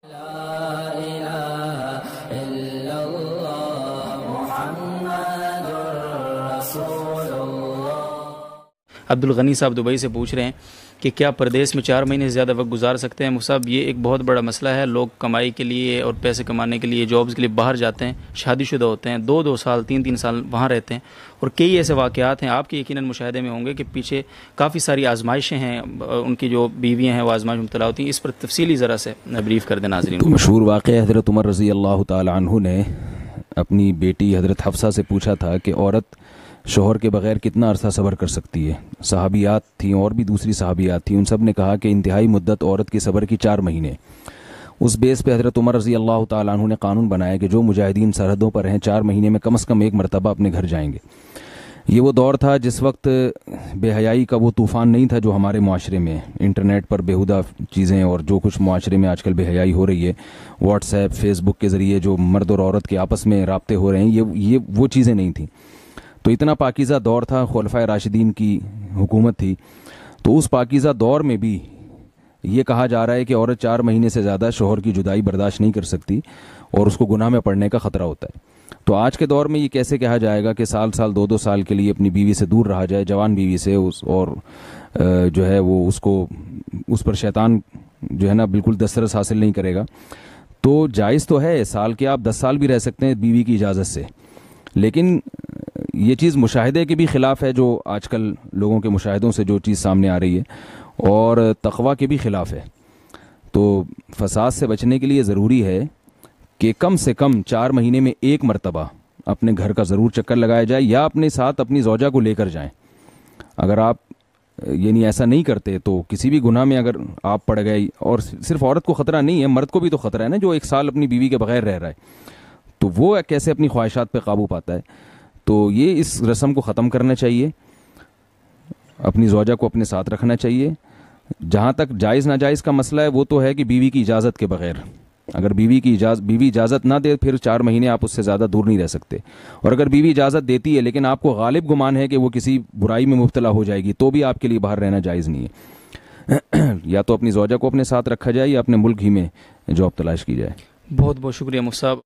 عبد الغنی صاحب دبئی سے پوچھ رہے ہیں کہ کیا پردیس میں 4 مہینے سے زیادہ وقت گزار سکتے ہیں؟ صاحب یہ ایک بہت بڑا مسئلہ ہے. لوگ کمائی کے لیے اور پیسے کمانے کے لیے جابز کے لیے باہر جاتے ہیں، شادی شدہ ہوتے ہیں، 2 سال 3 سال وہاں رہتے ہیں، اور کئی ایسے واقعات ہیں آپ کے یقیناً مشاہدے میں ہوں گے کہ پیچھے کافی ساری آزمائشیں ہیں، ان کی جو بیویاں ہیں وہ آزمائش میں مبتلا ہوتی ہیں. اس پر تفصیلی ذرا سے بریف کر دیں ناظرین. تو مشہور واقعہ حضرت عمر رضی اللہ تعالی عنہ نے اپنی بیٹی حضرت حفصہ سے پوچھا تھا کہ عورت شوہر کے بغیر کتنا عرصہ صبر کر سکتی ہے. صحابیات تھیں اور بھی دوسری صحابیات تھیں، ان سب نے کہا کہ انتہائی مدت عورت کی صبر کی 4 مہینے. اس بیس پہ حضرت عمر رضی اللہ تعالیٰ عنہ نے قانون بنایا کہ جو مجاہدین سرحدوں پر ہیں 4 مہینے میں کم از کم 1 مرتبہ اپنے گھر جائیں گے. یہ وہ دور تھا جس وقت بے حیائی کا وہ طوفان نہیں تھا جو ہمارے معاشرے میں انٹرنیٹ پر بیہودہ چیزیں اور جو کچھ معاشرے میں آج کل بے حیائی ہو رہی ہے، واٹس ایپ فیس بک کے ذریعے جو مرد اور عورت کے آپس میں رابطے ہو رہے ہیں، یہ وہ چیزیں نہیں تھیں. تو اتنا پاکیزہ دور تھا، خلفائے راشدین کی حکومت تھی. تو اس پاکیزہ دور میں بھی یہ کہا جا رہا ہے کہ عورت 4 مہینے سے زیادہ شوہر کی جدائی برداشت نہیں کر سکتی اور اس کو گناہ میں پڑنے کا خطرہ ہوتا ہے. تو آج کے دور میں یہ کیسے کہا جائے گا کہ سال 2 سال کے لیے اپنی بیوی سے دور رہا جائے، جوان بیوی سے، اور جو ہے وہ اس پر شیطان جو ہے نا بالکل دسترس حاصل نہیں کرے گا. تو جائز تو ہے، سال کے آپ 10 سال بھی رہ سکتے ہیں بیوی کی اجازت سے، لیکن یہ چیز مشاہدے کے بھی خلاف ہے، جو آج کل لوگوں کے مشاہدوں سے جو چیز سامنے آ رہی ہے، اور تقویٰ کے بھی خلاف ہے. تو فساد سے بچنے کے لیے ضروری ہے کہ کم سے کم 4 مہینے میں 1 مرتبہ اپنے گھر کا ضرور چکر لگایا جائے، یا اپنے ساتھ اپنی زوجہ کو لے کر جائیں. اگر آپ یعنی ایسا نہیں کرتے تو کسی بھی گناہ میں اگر آپ پڑ گئے، اور صرف عورت کو خطرہ نہیں ہے، مرد کو بھی تو خطرہ ہے نا، جو 1 سال اپنی بیوی کے بغیر رہ رہا ہے، تو وہ کیسے اپنی خواہشات پہ قابو پاتا ہے. تو یہ اس رسم کو ختم کرنا چاہیے، اپنی زوجہ کو اپنے ساتھ رکھنا چاہیے. جہاں تک جائز ناجائز کا مسئلہ ہے وہ تو ہے کہ بیوی کی اجازت کے بغیر، اگر بیوی اجازت نہ دے پھر 4 مہینے آپ اس سے زیادہ دور نہیں رہ سکتے. اور اگر بیوی اجازت دیتی ہے لیکن آپ کو غالب گمان ہے کہ وہ کسی برائی میں مبتلا ہو جائے گی، تو بھی آپ کے لیے باہر رہنا جائز نہیں ہے. یا تو اپنی زوجہ کو اپنے ساتھ رکھا جائے یا اپنے ملک ہی میں جاب تلاش کی جائے. بہت بہت شکریہ مفتی صاحب.